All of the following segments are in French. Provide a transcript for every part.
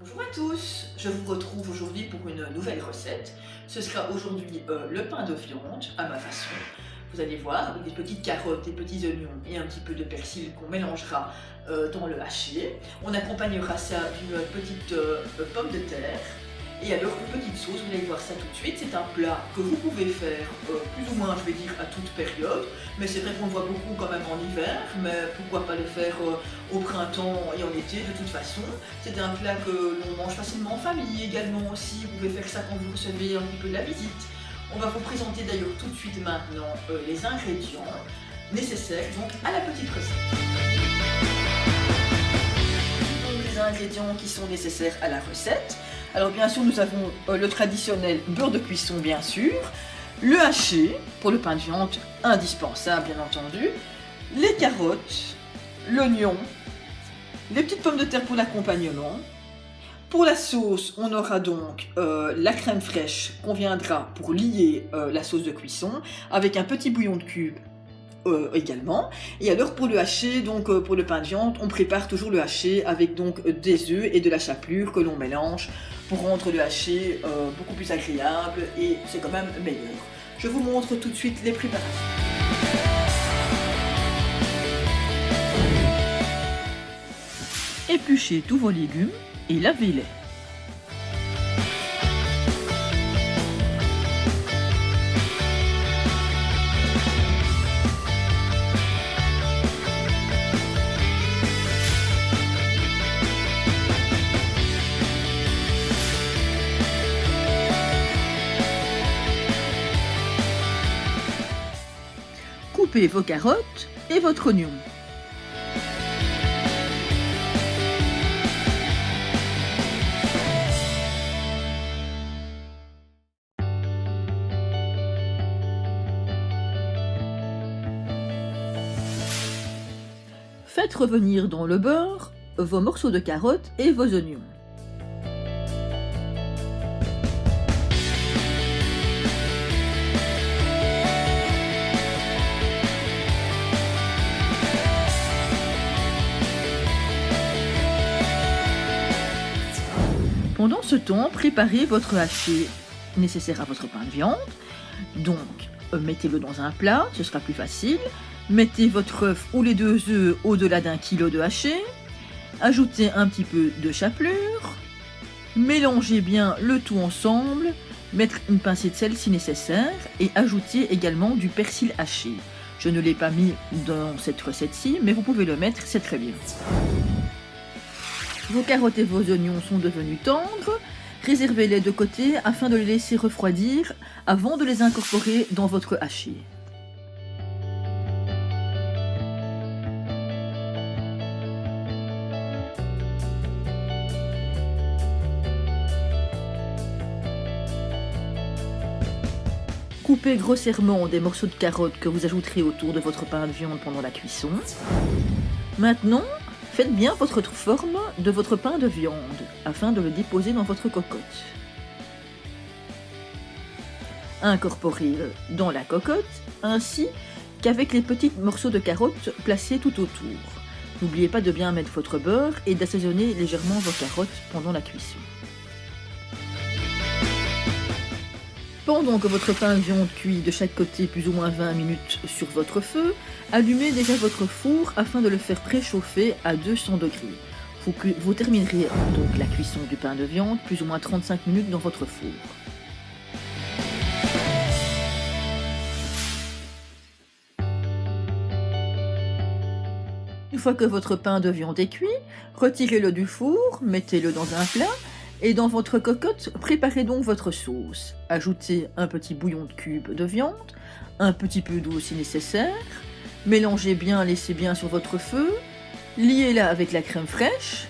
Bonjour à tous, je vous retrouve aujourd'hui pour une nouvelle recette. Ce sera aujourd'hui le pain de viande à ma façon. Vous allez voir, avec des petites carottes, des petits oignons et un petit peu de persil qu'on mélangera dans le haché. On accompagnera ça d'une petite pomme de terre. Et alors une petite sauce, vous allez voir ça tout de suite. C'est un plat que vous pouvez faire plus ou moins, je vais dire, à toute période. Mais c'est vrai qu'on le voit beaucoup quand même en hiver, mais pourquoi pas le faire au printemps et en été de toute façon. C'est un plat que l'on mange facilement en famille également aussi. Vous pouvez faire ça quand vous recevez un petit peu de la visite. On va vous présenter d'ailleurs tout de suite maintenant les ingrédients nécessaires donc à la petite recette. Donc les ingrédients qui sont nécessaires à la recette. Alors bien sûr nous avons le traditionnel beurre de cuisson bien sûr, le haché pour le pain de viande indispensable bien entendu, les carottes, l'oignon, les petites pommes de terre pour l'accompagnement. Pour la sauce, on aura donc la crème fraîche qu'on viendra pour lier la sauce de cuisson avec un petit bouillon de cube également. Et alors pour le haché, donc pour le pain de viande, on prépare toujours le haché avec donc des œufs et de la chapelure que l'on mélange pour rendre le haché beaucoup plus agréable et c'est quand même meilleur. Je vous montre tout de suite les préparations. Épluchez tous vos légumes et lavez-les. Coupez vos carottes et votre oignon. Faites revenir dans le beurre vos morceaux de carottes et vos oignons. Pendant ce temps, préparez votre haché nécessaire à votre pain de viande. Donc, mettez-le dans un plat, ce sera plus facile. Mettez votre œuf ou les 2 œufs au-delà d'1 kg de haché. Ajoutez un petit peu de chapelure. Mélangez bien le tout ensemble. Mettre une pincée de sel si nécessaire. Et ajoutez également du persil haché. Je ne l'ai pas mis dans cette recette-ci, mais vous pouvez le mettre, c'est très bien. Vos carottes et vos oignons sont devenus tendres. Réservez-les de côté afin de les laisser refroidir avant de les incorporer dans votre haché. Coupez grossièrement des morceaux de carottes que vous ajouterez autour de votre pain de viande pendant la cuisson. Maintenant, faites bien votre forme de votre pain de viande afin de le déposer dans votre cocotte. Incorporez-le dans la cocotte ainsi qu'avec les petits morceaux de carottes placés tout autour. N'oubliez pas de bien mettre votre beurre et d'assaisonner légèrement vos carottes pendant la cuisson. Pendant que votre pain de viande cuit de chaque côté plus ou moins 20 minutes sur votre feu, allumez déjà votre four afin de le faire préchauffer à 200 degrés. Vous terminerez donc la cuisson du pain de viande plus ou moins 35 minutes dans votre four. Une fois que votre pain de viande est cuit, retirez-le du four, mettez-le dans un plat. Et dans votre cocotte, préparez donc votre sauce. Ajoutez un petit bouillon de cube de viande, un petit peu d'eau si nécessaire. Mélangez bien, laissez bien sur votre feu. Liez-la avec la crème fraîche.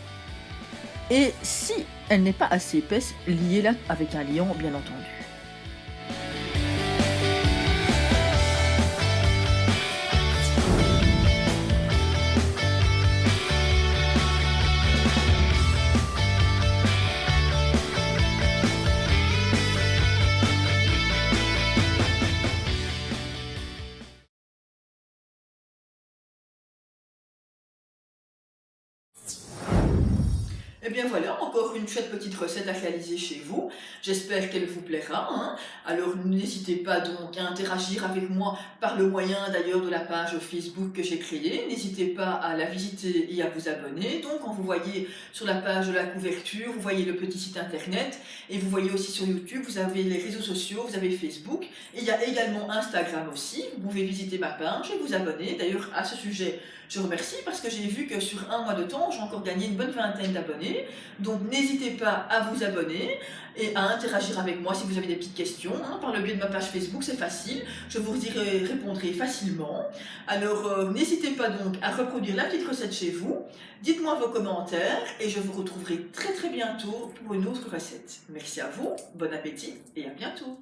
Et si elle n'est pas assez épaisse, liez-la avec un liant bien entendu. Eh bien voilà, encore une chouette petite recette à réaliser chez vous. J'espère qu'elle vous plaira, hein. Alors n'hésitez pas donc à interagir avec moi par le moyen d'ailleurs de la page Facebook que j'ai créée. N'hésitez pas à la visiter et à vous abonner. Donc quand vous voyez sur la page de la couverture, vous voyez le petit site internet et vous voyez aussi sur YouTube, vous avez les réseaux sociaux, vous avez Facebook et il y a également Instagram aussi. Vous pouvez visiter ma page et vous abonner. D'ailleurs à ce sujet, je remercie parce que j'ai vu que sur un mois de temps, j'ai encore gagné une bonne vingtaine d'abonnés. Donc n'hésitez pas à vous abonner et à interagir avec moi si vous avez des petites questions. Hein, par le biais de ma page Facebook, c'est facile. Je vous répondrai facilement. Alors n'hésitez pas donc à reproduire la petite recette chez vous. Dites-moi vos commentaires et je vous retrouverai très bientôt pour une autre recette. Merci à vous, bon appétit et à bientôt.